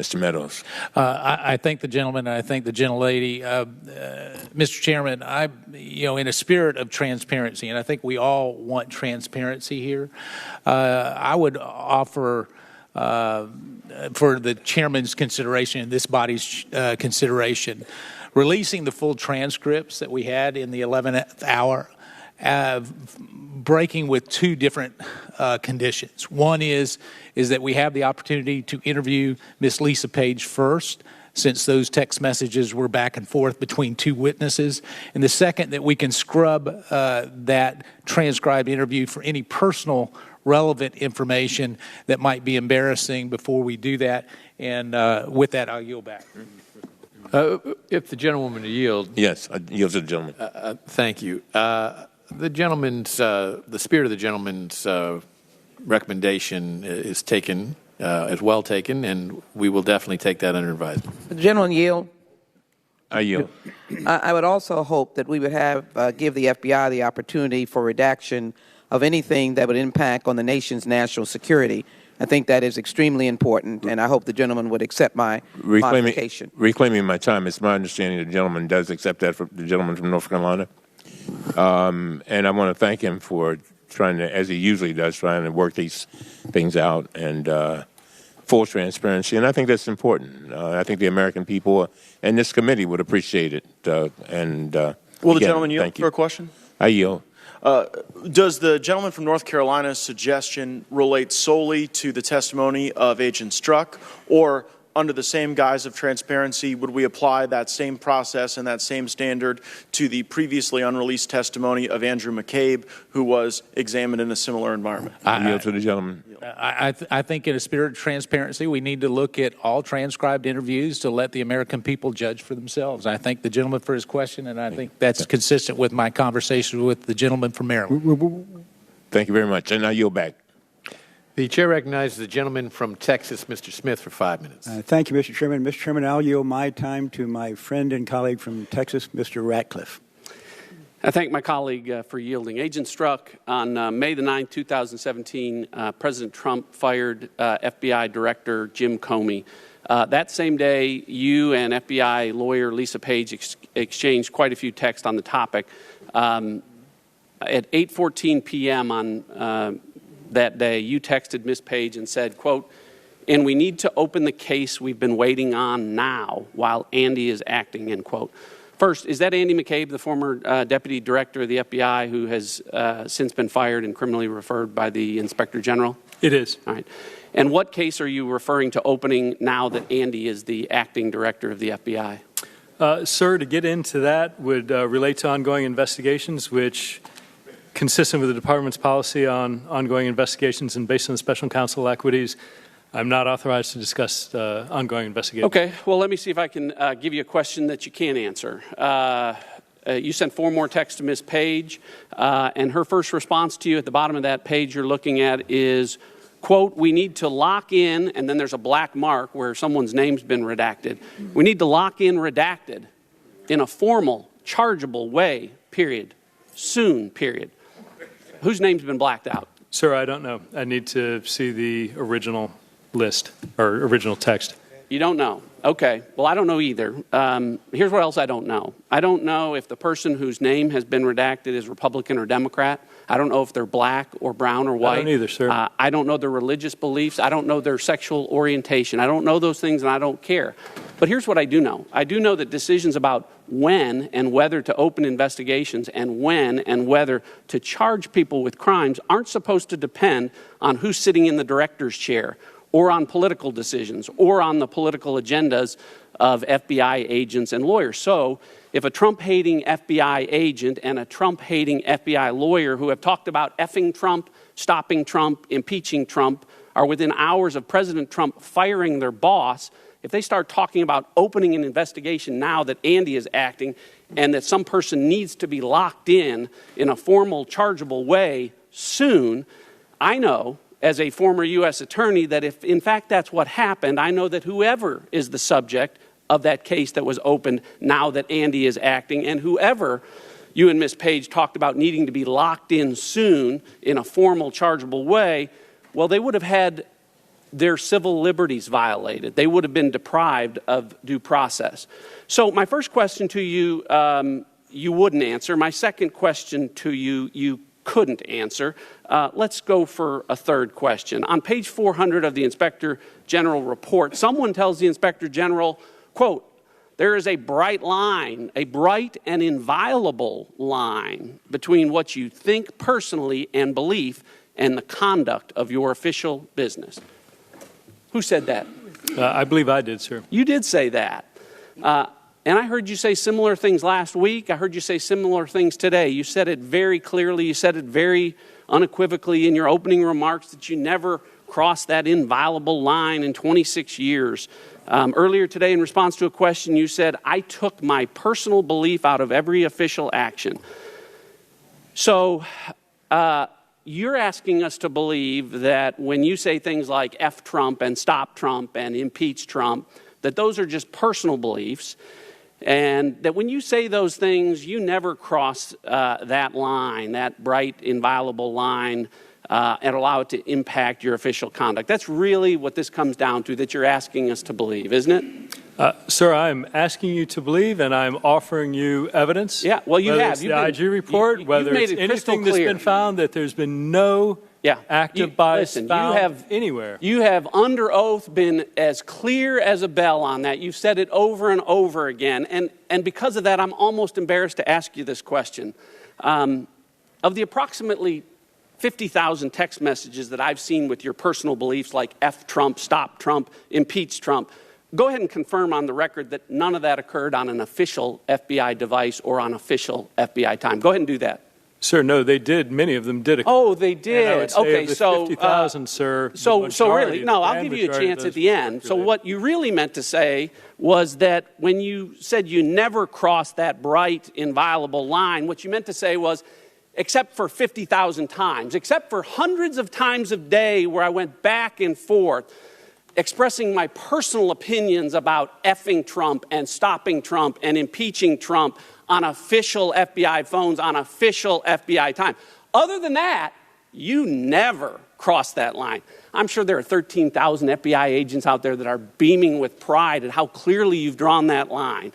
Mr. Meadows. I thank the gentleman and I thank the gentlelady. Mr. Chairman, in a spirit of transparency, and I think we all want transparency here, I would offer for the chairman's consideration and this body's consideration, releasing the full transcripts that we had in the 11th hour, breaking with two different conditions. One is that we have the opportunity to interview Ms. Lisa Page first, since those text messages were back and forth between two witnesses. And the second, that we can scrub that transcribed interview for any personal relevant information that might be embarrassing before we do that. And with that, I'll yield back. If the gentlewoman will yield. Yes, I yield to the gentleman. Thank you. The spirit of the gentleman's recommendation is taken, is well taken, and we will definitely take that under advisement. The gentleman yield. I yield. I would also hope that we would give the FBI the opportunity for redaction of anything that would impact on the nation's national security. I think that is extremely important, and I hope the gentleman would accept my modification. Reclaiming my time, it's my understanding the gentleman does accept that, from the gentleman from North Carolina. And I want to thank him for trying to, as he usually does, trying to work these things out and full transparency. And I think that's important. I think the American people and this committee would appreciate it. Will the gentleman yield for a question? I yield. Does the gentleman from North Carolina's suggestion relate solely to the testimony of Agent Strzok, or under the same guise of transparency, would we apply that same process and that same standard to the previously unreleased testimony of Andrew McCabe, who was examined in a similar environment? I yield to the gentleman. I think in a spirit of transparency, we need to look at all transcribed interviews to let the American people judge for themselves. I thank the gentleman for his question, and I think that's consistent with my conversation with the gentleman from Maryland. Thank you very much, and I yield back. The chair recognizes the gentleman from Texas, Mr. Smith, for 5 minutes. Thank you, Mr. Chairman. Mr. Chairman, I'll yield my time to my friend and colleague from Texas, Mr. Ratcliffe. I thank my colleague for yielding. Agent Strzok, on May the 9th, 2017, President Trump fired FBI Director Jim Comey. That same day, you and FBI lawyer Lisa Page exchanged quite a few texts on the topic. At 8:14 p.m. on that day, you texted Ms. Page and said, quote, "And we need to open the case we've been waiting on now while Andy is acting," end quote. First, is that Andy McCabe, the former deputy director of the FBI, who has since been fired and criminally referred by the Inspector General? It is. All right. And what case are you referring to opening now that Andy is the acting director of the FBI? Sir, to get into that would relate to ongoing investigations, which, consistent with the department's policy on ongoing investigations and based on the special counsel equities, I'm not authorized to discuss ongoing investigations. Okay. Well, let me see if I can give you a question that you can answer. You sent 4 more texts to Ms. Page, and her first response to you at the bottom of that page you're looking at is, quote, "We need to lock in," and then there's a black mark where someone's name's been redacted. "We need to lock in redacted in a formal, chargeable way, period. Soon, period." Whose name's been blacked out? Sir, I don't know. I need to see the original list or original text. You don't know. Okay. Well, I don't know either. Here's what else I don't know. I don't know if the person whose name has been redacted is Republican or Democrat. I don't know if they're black or brown or white. I don't either, sir. I don't know their religious beliefs. I don't know their sexual orientation. I don't know those things, and I don't care. But here's what I do know. I do know that decisions about when and whether to open investigations and when and whether to charge people with crimes aren't supposed to depend on who's sitting in the director's chair or on political decisions or on the political agendas of FBI agents and lawyers. So if a Trump-hating FBI agent and a Trump-hating FBI lawyer who have talked about effing Trump, stopping Trump, impeaching Trump, are within hours of President Trump firing their boss, if they start talking about opening an investigation now that Andy is acting and that some person needs to be locked in a formal, chargeable way soon, I know, as a former U.S. attorney, that if in fact that's what happened, I know that whoever is the subject of that case that was opened now that Andy is acting, and whoever you and Ms. Page talked about needing to be locked in soon in a formal, chargeable way, well, they would have had their civil liberties violated. They would have been deprived of due process. So my first question to you, you wouldn't answer. My second question to you, you couldn't answer. Let's go for a third question. On page 400 of the Inspector General report, someone tells the Inspector General, quote, there is a bright line, a bright and inviolable line between what you think personally and belief and the conduct of your official business. Who said that? I believe I did, sir. You did say that. And I heard you say similar things last week. I heard you say similar things today. You said it very clearly. You said it very unequivocally in your opening remarks that you never crossed that inviolable line in 26 years. Earlier today, in response to a question, you said, I took my personal belief out of every official action. So you're asking us to believe that when you say things like F Trump and stop Trump and impeach Trump, that those are just personal beliefs, and that when you say those things, you never cross that line, that bright, inviolable line, and allow it to impact your official conduct. That's really what this comes down to, that you're asking us to believe, isn't it? Sir, I'm asking you to believe, and I'm offering you evidence. Yeah, well, you whether have. It's the IG report, whether it's anything that's been found, that there's been no active bias found anywhere. You have under oath been as clear as a bell on that. You've said it over and over again. And because of that, I'm almost embarrassed to ask you this question. Of the approximately 50,000 text messages that I've seen with your personal beliefs like F Trump, stop Trump, impeach Trump, go ahead and confirm on the record that none of that occurred on an official FBI device or on official FBI time. Go ahead and do that. Sir, no, they did. Many of them did occur. Oh, they did. And I would say okay, of the so 50,000, sir. So really, no, I'll give you a chance at the end. So what you really meant to say was that when you said you never crossed that bright, inviolable line, what you meant to say was, except for 50,000 times, except for hundreds of times a day where I went back and forth, expressing my personal opinions about effing Trump and stopping Trump and impeaching Trump on official FBI phones, on official FBI time. Other than that, you never crossed that line. I'm sure there are 13,000 FBI agents out there that are beaming with pride at how clearly you've drawn that line.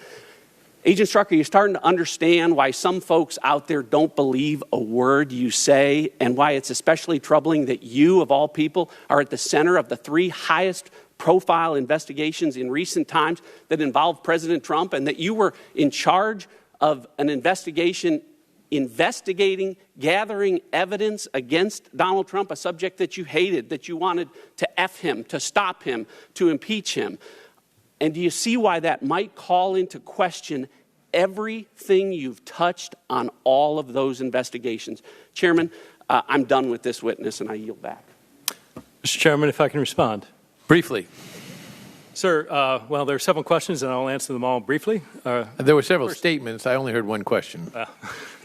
Agent Strzok, are you starting to understand why some folks out there don't believe a word you say, and why it's especially troubling that you, of all people, are at the center of the 3 highest profile investigations in recent times that involve President Trump, and that you were in charge of an investigation investigating, gathering evidence against Donald Trump, a subject that you hated, that you wanted to F him, to stop him, to impeach him? And do you see why that might call into question everything you've touched on all of those investigations? Chairman, I'm done with this witness, and I yield back. Mr. Chairman, if I can respond. Briefly. Sir, well, there are several questions, and I'll answer them all briefly. There were several statements. I only heard one question.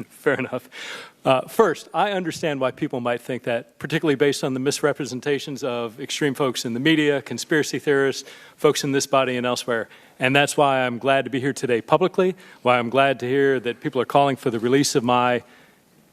Fair enough. First, I understand why people might think that, particularly based on the misrepresentations of extreme folks in the media, conspiracy theorists, folks in this body and elsewhere. And that's why I'm glad to be here today publicly, why I'm glad to hear that people are calling for the release of my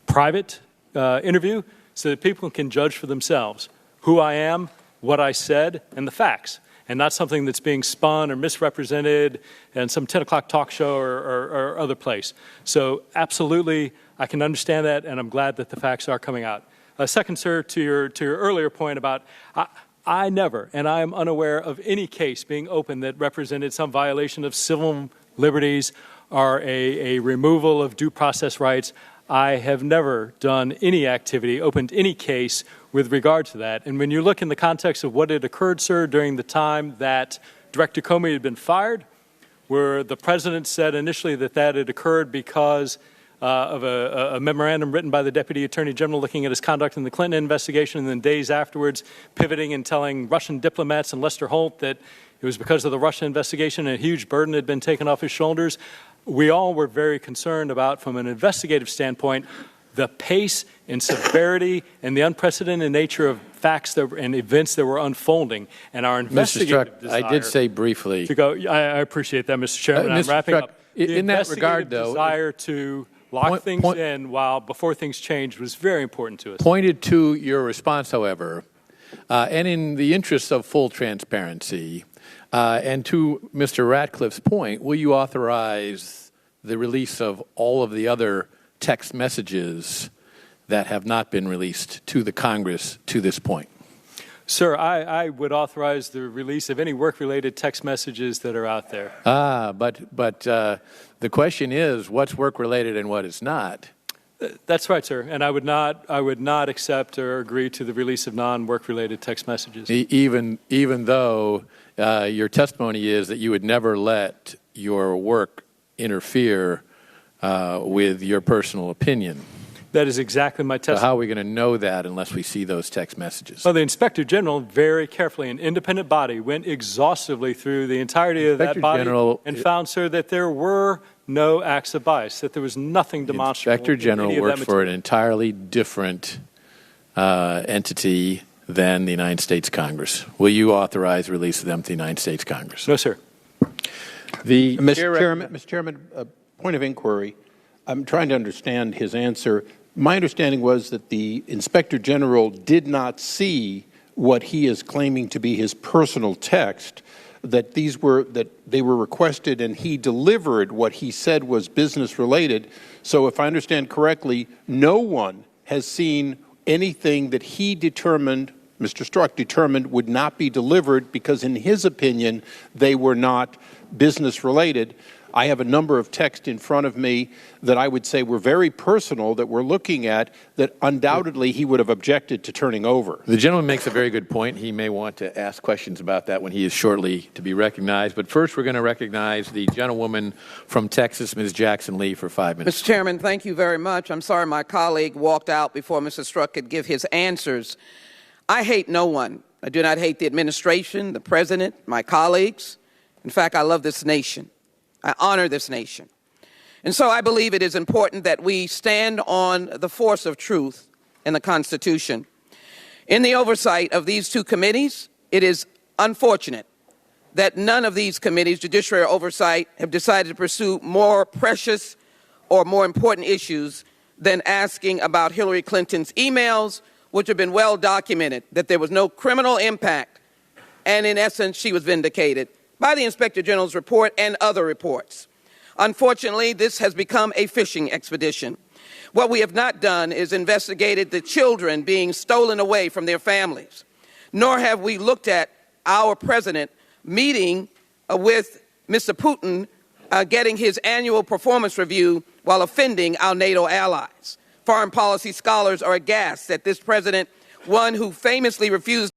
private interview so that people can judge for themselves who I am, what I said, and the facts, and not something that's being spun or misrepresented in some 10 o'clock talk show or other place. So absolutely, I can understand that, and I'm glad that the facts are coming out. Second, sir, to your earlier point about, I never, and I am unaware of any case being opened that represented some violation of civil liberties or a removal of due process rights. I have never done any activity, opened any case with regard to that. And when you look in the context of what had occurred, sir, during the time that Director Comey had been fired, where the president said initially that that had occurred because of a memorandum written by the Deputy Attorney General looking at his conduct in the Clinton investigation, and then days afterwards pivoting and telling Russian diplomats and Lester Holt that it was because of the Russia investigation and a huge burden had been taken off his shoulders. We all were very concerned about, from an investigative standpoint, the pace and severity and the unprecedented nature of facts and events that were unfolding, and our investigative desire. I did say briefly to go. I appreciate that, Mr. Chairman. I'm wrapping up. In that regard, though, desire to lock things in before things changed was very important to us. Pointed to your response, however, And in the interest of full transparency, and to Mr. Ratcliffe's point, will you authorize the release of all of the other text messages that have not been released to the Congress to this point? Sir, I would authorize the release of any work-related text messages that are out there. But the question is, what's work-related and what is not? That's right, sir. And I would not accept or agree to the release of non-work-related text messages. Even though your testimony is that you would never let your work interfere with your personal opinion. That is exactly my testimony. So how are we going to know that unless we see those text messages? Well, the Inspector General very carefully, an independent body, went exhaustively through the entirety of that body and found, sir, that there were no acts of bias, that there was nothing demonstrable. The Inspector General works for an entirely different entity than the United States Congress. Will you authorize release of them to the United States Congress? No, sir. Mr. Chairman, point of inquiry. I'm trying to understand his answer. My understanding was that the Inspector General did not see what he is claiming to be his personal text, that they were requested and he delivered what he said was business related. So if I understand correctly, no one has seen anything that he determined, Mr. Strzok determined, would not be delivered because in his opinion they were not business related. I have a number of texts in front of me that I would say were very personal that we're looking at that undoubtedly he would have objected to turning over. The gentleman makes a very good point. He may want to ask questions about that when he is shortly to be recognized. But first we're going to recognize the gentlewoman from Texas, Ms. Jackson Lee, for 5 minutes. Mr. Chairman, thank you very much. I'm sorry my colleague walked out before Mr. Strzok could give his answers. I hate no one. I do not hate the administration, the president, my colleagues. In fact, I love this nation. I honor this nation. And so I believe it is important that we stand on the force of truth in the Constitution. In the oversight of these two committees, it is unfortunate that none of these committees, judiciary or oversight, have decided to pursue more precious or more important issues than asking about Hillary Clinton's emails, which have been well documented, that there was no criminal impact, and in essence, she was vindicated by the Inspector General's report and other reports. Unfortunately, this has become a fishing expedition. What we have not done is investigated the children being stolen away from their families, nor have we looked at our president meeting with Mr. Putin, getting his annual performance review while offending our NATO allies. Foreign policy scholars are aghast that this president, one who famously refused